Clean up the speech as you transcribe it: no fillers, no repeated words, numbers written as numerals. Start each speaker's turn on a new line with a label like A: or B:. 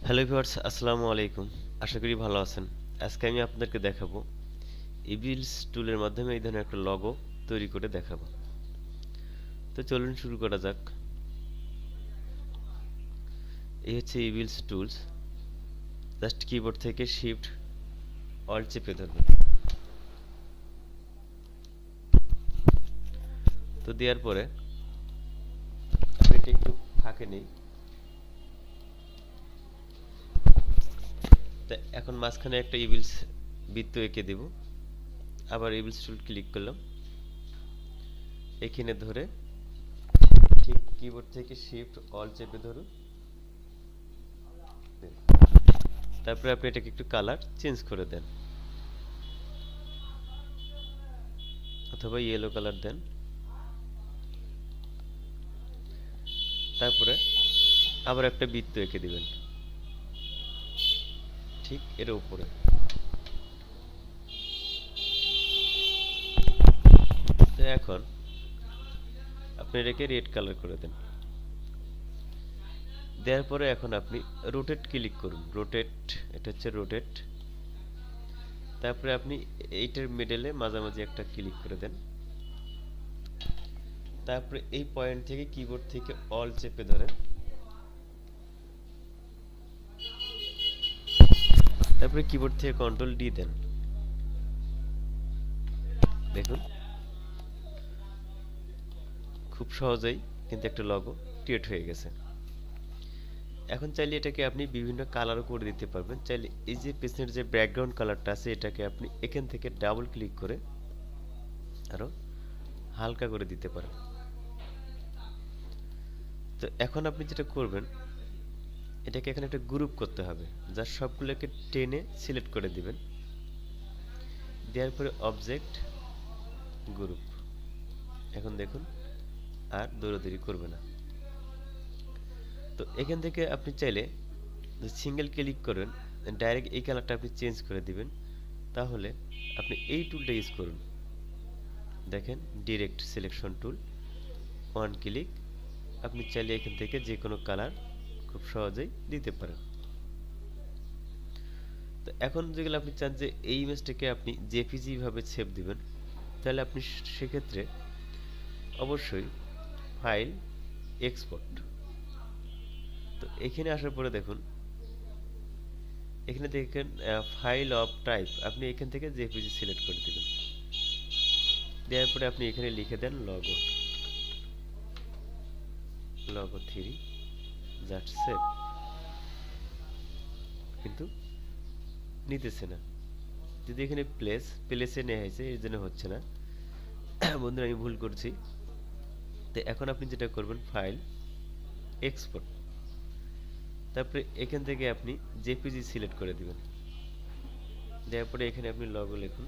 A: Hello viewers, আসসালামু আলাইকুম। আশা করি ভালো আছেন। আজকে আমি আপনাদেরকে দেখাবো ইবিলস টুলের মাধ্যমে এই ধরনের একটা লগো তৈরি করে দেখাবো। তো চলুন শুরু করা যাক। এই হচ্ছে ইবিলস টুলস। জাস্ট কিবোর্ড থেকে শিফট অল্ট চেপে ধরবেন। তো দেওয়ার পরে আপনি এটা একটু ফাঁকে নেই। তা এখন মাঝখানে একটা ইবিলস বৃত্ত এঁকে দেব। আবার ইবিলস টুল ক্লিক করলাম। এখানে ধরে ঠিক কিবোর্ড থেকে শিফট অল্ট চেপে ধরুন। তারপরে আপনি এটাকে একটু কালার চেঞ্জ করে দেন, অথবা ইয়েলো কালার দেন। তারপরে আবার একটা বৃত্ত এঁকে দিবেন ঠিক এর উপরে। তো এখন আপনি এটাকে রেড কালার করে দেন। দেওয়ার পরে এখন আপনি রোটেট ক্লিক করুন। রোটেট, এটা হচ্ছে রোটেট। তারপরে আপনি এইটার মিডলে মাঝামাঝি একটা ক্লিক করে দেন। তারপরে এই পয়েন্ট থেকে কিবোর্ড থেকে অল চেপে ধরেন। তারপরে কিবোর্ড থেকে কন্ট্রোল ডি দেন। দেখুন খুব সহজেই কিন্তু একটা লগো ক্রিয়েট হয়ে গেছে। এখন চাইলে এটাকে আপনি বিভিন্ন কালারও করে দিতে পারবেন। চাইলে এই যে পেছনের যে ব্যাকগ্রাউন্ড কালারটা আছে এটাকে আপনি এখান থেকে ডাবল ক্লিক করে আরো হালকা করে দিতে পারেন। তো এখন আপনি যেটা করবেন, এটাকে এখানে একটা গ্রুপ করতে হবে। যার সবগুলোকে টেনে সিলেক্ট করে দিবেন। দেওয়ার পরে অবজেক্ট গ্রুপ। এখন দেখুন আর দৌড়াদৌড়ি করবে না। তো এখান থেকে আপনি চাইলে সিঙ্গেল ক্লিক করেন, ডাইরেক্ট এই কালারটা আপনি চেঞ্জ করে দিবেন। তাহলে আপনি এই টুলটা ইউজ করুন। দেখেন direct selection tool, one click. আপনি চাইলে এখান থেকে যে কোনো কালার খুব সহজেই দিতে পারেন। তো এখন যেগুলো আপনি চান যে এই ইমেজটাকে আপনি জেপিজি ভাবে সেভ দিবেন, তাহলে আপনি সেক্ষেত্রে অবশ্যই ফাইল এক্সপোর্ট। তো এখানে আসার পরে দেখুন, এখানে দেখেন ফাইল অফ টাইপ, আপনি এখান থেকে জেপিজি সিলেক্ট করে দিবেন। দেওয়ার পরে আপনি এখানে লিখে দেন লগো, লগো 3 জাস্ট সেভ। কিন্তু নিতেছে না। যদি এখানে প্লেসে নেওয়া হয়েছে এর জন্য হচ্ছে না। বন্ধুরা আমি ভুল করছি। তো এখন আপনি যেটা করবেন, ফাইল এক্সপোর্ট। তারপরে এখান থেকে আপনি জেপিজি সিলেক্ট করে দিবেন। দেওয়ার পরে এখানে আপনি লগো লিখুন।